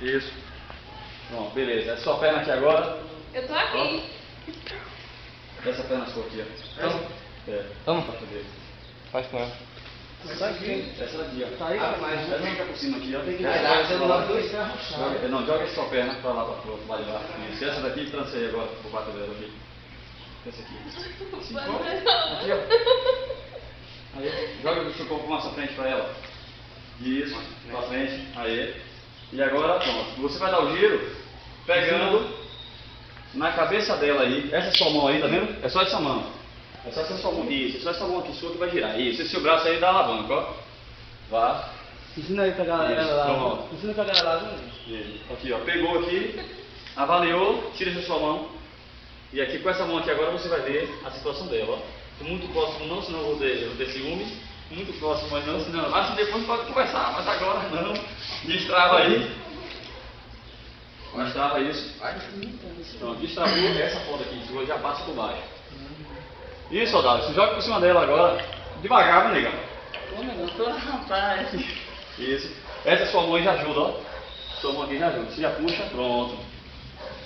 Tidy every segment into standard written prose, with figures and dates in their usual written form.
Isso. Pronto, beleza. Essa sua perna aqui agora. Eu tô aqui. Ó. Essa perna sua aqui, ó. Toma. Toma. Faz com ela. Essa daqui, ó. Tá aí, mas não fica por cima aqui, ó. Tem que não, joga essa sua perna pra lá, pro outro lado de lá. Isso. Essa daqui, transei agora pro bater dela aqui. Essa aqui. Assim, aqui, ó. Aí, joga o seu corpo mais pra frente pra ela. Isso, pra frente. Aí. E agora, pronto. Você vai dar o giro pegando na cabeça dela aí. Essa sua mão aí, tá vendo? É só essa mão. É só essa sua mão. Isso, é só essa mão aqui sua que vai girar. Isso, esse seu braço aí dá alavanca, ó. Vá. Ensina aí pra galera lá. Pronto. Ensina pra galera lá. Isso. Aqui, ó. Pegou aqui, avaliou, tira essa sua mão. E aqui com essa mão aqui agora você vai ver a situação dela, ó. Muito próximo não, senão eu vou ter ciúme. Muito próximo, mas não, senão. Acho que depois pode conversar, mas agora não. Destrava aí. Destrava isso. Pronto, destravou essa ponta aqui, você já passa por baixo. Isso, soldado, você joga por cima dela agora. Devagar, meu negão. Ô, negão, tô rapaz. Isso. Essa sua mão aí já ajuda, ó. Sua mão aqui já ajuda. Você já puxa, pronto.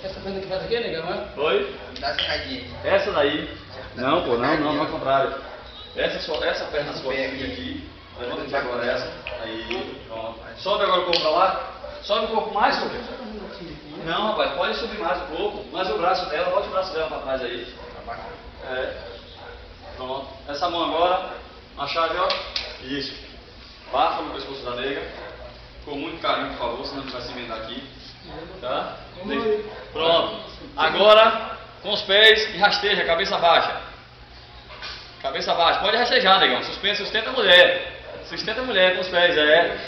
Essa perna que faz aqui, negão, né? Oi? Dá essa cadinha. Essa daí. Não, pô, não, ao contrário. Essa perna sua aqui. Levanta agora essa. Aí, pronto. Sobe agora o corpo pra lá. Sobe o corpo mais, pô. Não, rapaz, pode subir mais o corpo. Mais o braço dela, bote o braço dela pra trás aí. É. Pronto. Essa mão agora, a chave, ó. Isso. Bafa no pescoço da nega. Com muito carinho, por favor, senão a gente vai se emendar aqui. Tá? Pronto. Agora, com os pés e rasteja, cabeça baixa. Cabeça baixa. Pode rastejar, negão. Sustenta a mulher. Sustenta a mulher com os pés, é.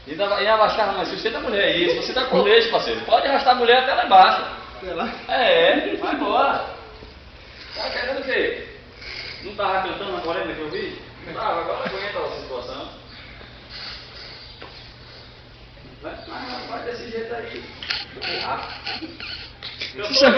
E abaixar, mas sustenta a mulher. Isso. Você tá com leite, parceiro. Pode arrastar a mulher até lá embaixo. É, vai embora. Tá querendo o quê? Não tava cantando na morena que eu vi? Não tava, agora aguenta essa situação. Vai desse jeito aí. Eu sou